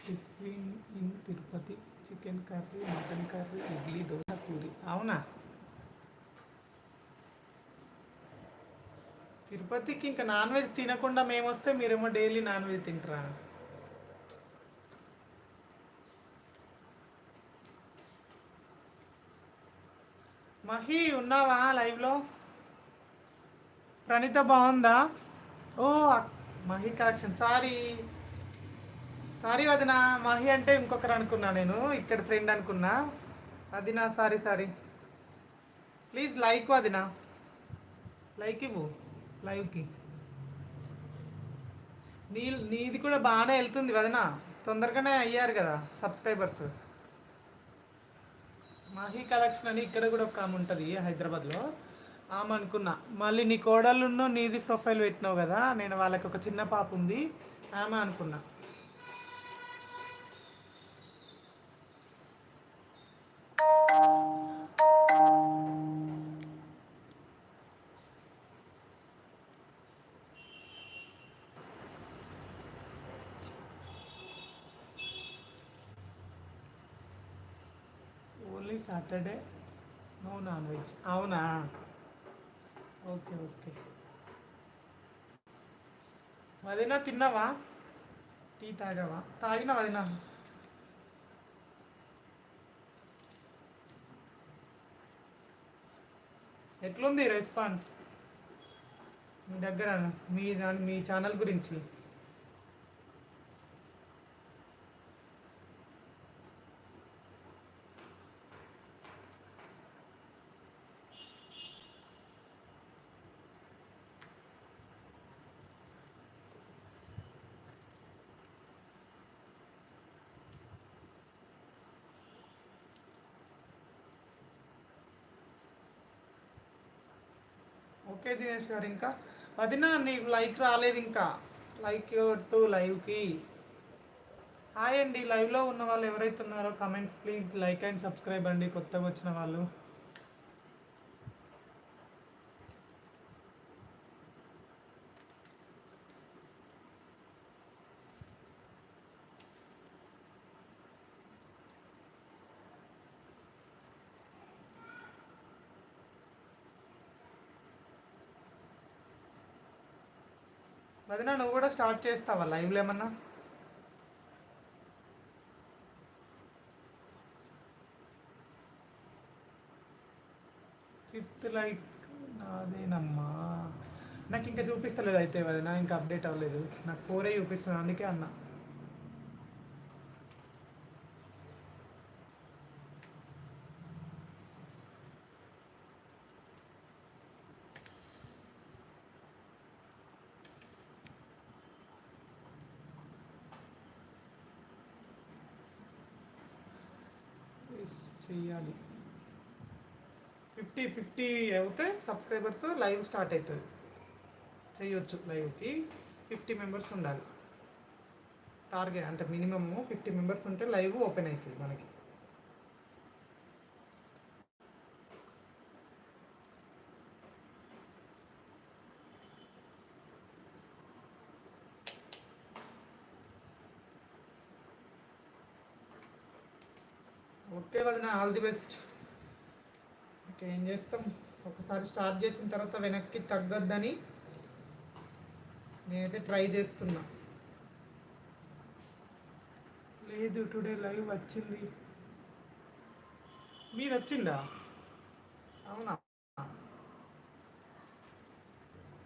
Tiffin in Tirupati chicken curry mutton curry idli dosa puri. అవునా? తిరుపతికి ఇంకా నాన్ వెజ్ తినకుండా మేము వస్తే మీరేమో డైలీ నాన్ వెజ్ తింటారా? మహి ఉన్నావా లైవ్లో? ప్రణీత బాగుందా? ఓ మహి కలెక్షన్. సారీ సారీ వదిన, మహి అంటే ఇంకొకరు అనుకున్నా, నేను ఇక్కడ ఫ్రెండ్ అనుకున్నా. వదిన సారీ సారీ. ప్లీజ్ లైక్ వదిన, లైక్ ఇవ్వు లైవ్కి. నీది కూడా బాగానే వెళ్తుంది వదిన, తొందరగానే అయ్యారు కదా సబ్స్క్రైబర్స్. మహి కలెక్షన్ అని ఇక్కడ కూడా ఒక ఆమె ఉంటుంది హైదరాబాద్లో, ఆమె అనుకున్నా. మళ్ళీ నీ కోడళ్ళున్నో నీది ప్రొఫైల్ పెట్టినావు కదా, నేను వాళ్ళకి ఒక చిన్న పాప ఉంది ఆమె అనుకున్నా. Only Saturday no non veg. అవునా? Okay okay. వదినా తిన్నావా? టీ తాగావా? తాగిన వదినా. ఎట్లుంది రెస్పాన్స్ మీ దగ్గర మీ ఛానల్ గురించి? ఓకే దినేష్ గారు. ఇంకా వదినా నీకు లైక్ రాలేదు ఇంకా, లైక్ టు లైవ్కి. హాయ్ అండి, లైవ్లో ఉన్న వాళ్ళు ఎవరైతే ఉన్నారో comments please like and subscribe అండి, కొత్తగా వచ్చిన వాళ్ళు. వదినా నువ్వు కూడా స్టార్ట్ చేస్తావా లైవ్లో ఏమన్నా? ఫిఫ్త్ లైక్ నాదేనమ్మా. నాకు ఇంకా చూపిస్తలేదు అయితే వదినా, ఇంకా అప్డేట్ అవ్వలేదు. నాకు 4 చూపిస్తుంది, అందుకే అన్నా. చెయ్యాలి 50 అవుతే సబ్స్క్రైబర్స్ లైవ్ స్టార్ట్ అవుతుంది, చేయొచ్చు. లైవ్కి 50 మెంబర్స్ ఉండాలి టార్గెట్, అంటే మినిమమ్ 50 మెంబర్స్ ఉంటే లైవ్ ఓపెన్ అవుతుంది మనకి. ఓకే వదిన, ఆల్ ది బెస్ట్. ఇంకేం చేస్తాం, ఒకసారి స్టార్ట్ చేసిన తర్వాత వెనక్కి తగ్గొద్దని నేనైతే ట్రై చేస్తున్నా. లేదు టుడే లైవ్ వచ్చింది. మీరు వచ్చిందా? అవునా?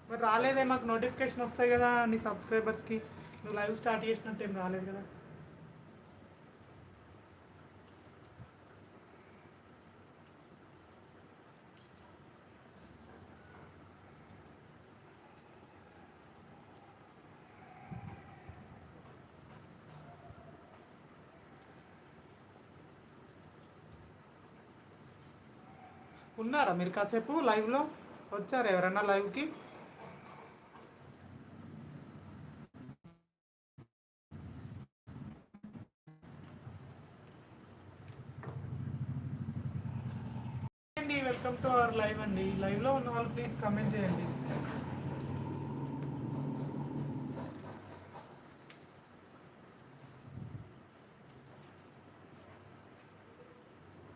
మరి రాలేదే, మాకు నోటిఫికేషన్ వస్తాయి కదా నీ సబ్స్క్రైబర్స్కి, నువ్వు లైవ్ స్టార్ట్ చేసినట్టు ఏం రాలేదు కదా. ఉన్నారా మీరు కాసేపు లైవ్లో? వచ్చారా ఎవరన్నా లైవ్కి? అండి వెల్కమ్ టు అవర్ లైవ్ అండి. లైవ్లో ఉన్న వాళ్ళు ప్లీజ్ కమెంట్ చేయండి.